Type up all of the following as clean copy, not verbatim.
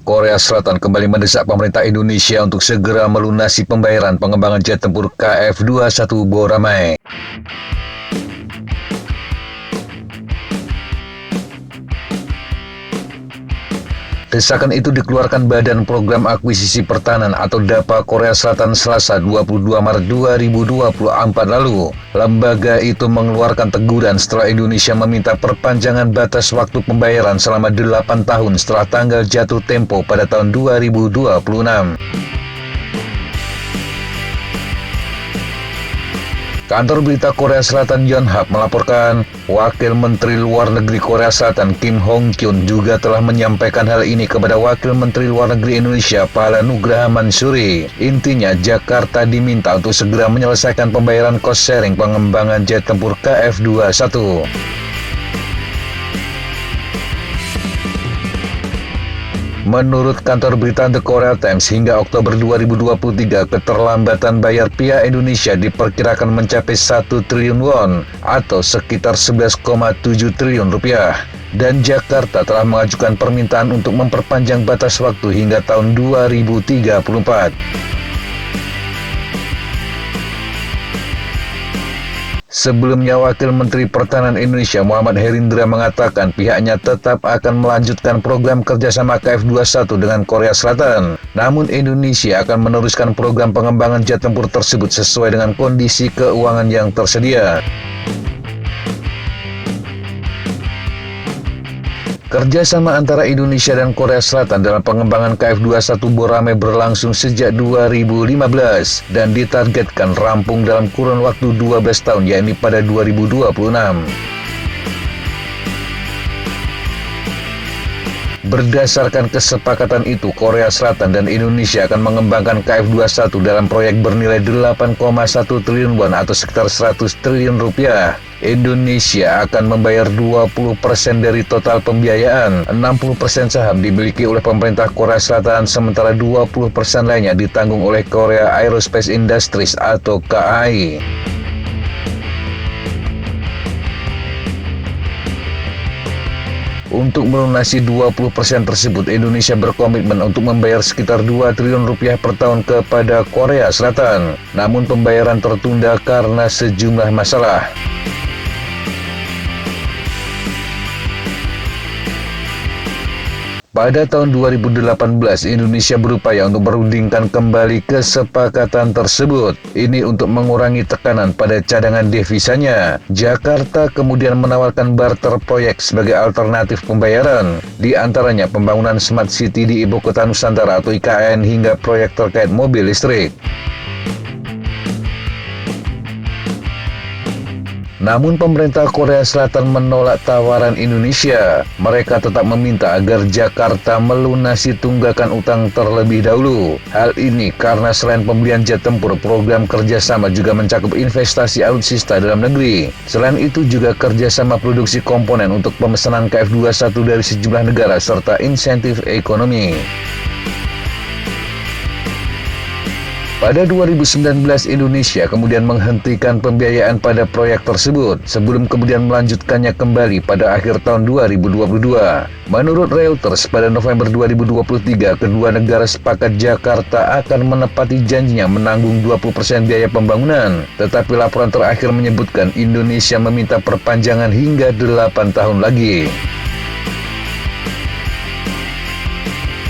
Korea Selatan kembali mendesak pemerintah Indonesia untuk segera melunasi pembayaran pengembangan jet tempur KF-21 Boramae. Desakan itu dikeluarkan Badan Program Akuisisi Pertahanan atau DAPA Korea Selatan Selasa 22 Maret 2024 lalu. Lembaga itu mengeluarkan teguran setelah Indonesia meminta perpanjangan batas waktu pembayaran selama 8 tahun setelah tanggal jatuh tempo pada tahun 2026. Kantor berita Korea Selatan Yonhap melaporkan, Wakil Menteri Luar Negeri Korea Selatan Kim Hong Kyun juga telah menyampaikan hal ini kepada Wakil Menteri Luar Negeri Indonesia Pala Nugraha Mansuri. Intinya, Jakarta diminta untuk segera menyelesaikan pembayaran cost sharing pengembangan jet tempur KF-21. Menurut kantor berita The Korea Times, hingga Oktober 2023, keterlambatan bayar pihak Indonesia diperkirakan mencapai 1 triliun won atau sekitar 11,7 triliun rupiah. Dan Jakarta telah mengajukan permintaan untuk memperpanjang batas waktu hingga tahun 2034. Sebelumnya, Wakil Menteri Pertahanan Indonesia Muhammad Herindra mengatakan pihaknya tetap akan melanjutkan program kerjasama KF-21 dengan Korea Selatan. Namun Indonesia akan meneruskan program pengembangan jet tempur tersebut sesuai dengan kondisi keuangan yang tersedia. Kerjasama antara Indonesia dan Korea Selatan dalam pengembangan KF-21 Boramae berlangsung sejak 2015 dan ditargetkan rampung dalam kurun waktu 12 tahun, yakni pada 2026. Berdasarkan kesepakatan itu, Korea Selatan dan Indonesia akan mengembangkan KF-21 dalam proyek bernilai 8,1 triliun won atau sekitar 100 triliun rupiah. Indonesia akan membayar 20% dari total pembiayaan. 60% saham dimiliki oleh pemerintah Korea Selatan, sementara 20% lainnya ditanggung oleh Korea Aerospace Industries atau KAI. Untuk melunasi 20% tersebut, Indonesia berkomitmen untuk membayar sekitar 2 triliun rupiah per tahun kepada Korea Selatan. Namun pembayaran tertunda karena sejumlah masalah. Pada tahun 2018, Indonesia berupaya untuk merundingkan kembali kesepakatan tersebut. Ini untuk mengurangi tekanan pada cadangan devisanya. Jakarta kemudian menawarkan barter proyek sebagai alternatif pembayaran, di antaranya pembangunan Smart City di Ibu Kota Nusantara atau IKN hingga proyek terkait mobil listrik. Namun pemerintah Korea Selatan menolak tawaran Indonesia. Mereka tetap meminta agar Jakarta melunasi tunggakan utang terlebih dahulu. Hal ini karena selain pembelian jet tempur, program kerjasama juga mencakup investasi alutsista dalam negeri. Selain itu juga kerjasama produksi komponen untuk pemesanan KF-21 dari sejumlah negara serta insentif ekonomi. Pada 2019, Indonesia kemudian menghentikan pembiayaan pada proyek tersebut sebelum kemudian melanjutkannya kembali pada akhir tahun 2022. Menurut Reuters, pada November 2023, kedua negara sepakat Jakarta akan menepati janjinya menanggung 20% biaya pembangunan. Tetapi laporan terakhir menyebutkan Indonesia meminta perpanjangan hingga 8 tahun lagi.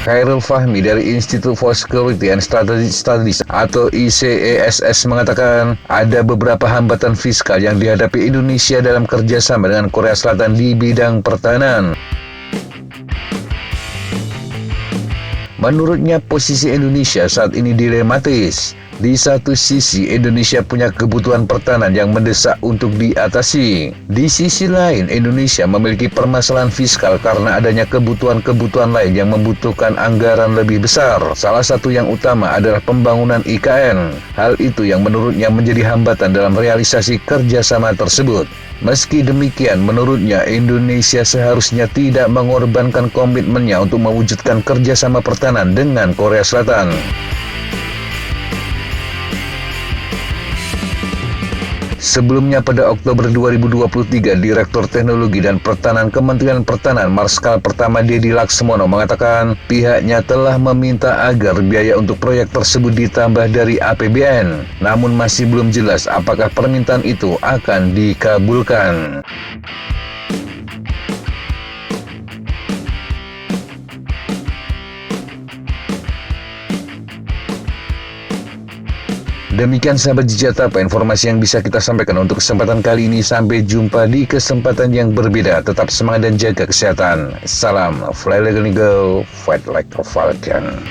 Khairul Fahmi dari Institute for Security and Strategic Studies atau ICESS mengatakan ada beberapa hambatan fiskal yang dihadapi Indonesia dalam kerjasama dengan Korea Selatan di bidang pertahanan. Menurutnya, posisi Indonesia saat ini dilematis. Di satu sisi, Indonesia punya kebutuhan pertahanan yang mendesak untuk diatasi. Di sisi lain, Indonesia memiliki permasalahan fiskal karena adanya kebutuhan-kebutuhan lain yang membutuhkan anggaran lebih besar. Salah satu yang utama adalah pembangunan IKN. Hal itu yang menurutnya menjadi hambatan dalam realisasi kerjasama tersebut. Meski demikian, menurutnya Indonesia seharusnya tidak mengorbankan komitmennya untuk mewujudkan kerjasama pertahanan dengan Korea Selatan. Sebelumnya pada Oktober 2023, Direktur Teknologi dan Pertahanan Kementerian Pertahanan Marskal Pertama Dedi Laksmono mengatakan pihaknya telah meminta agar biaya untuk proyek tersebut ditambah dari APBN. Namun masih belum jelas apakah permintaan itu akan dikabulkan. Demikian sahabat Jejatapa informasi yang bisa kita sampaikan untuk kesempatan kali ini. Sampai jumpa di kesempatan yang berbeda. Tetap semangat dan jaga kesehatan. Salam Fly Like an Eagle, Fight Like a Falcon.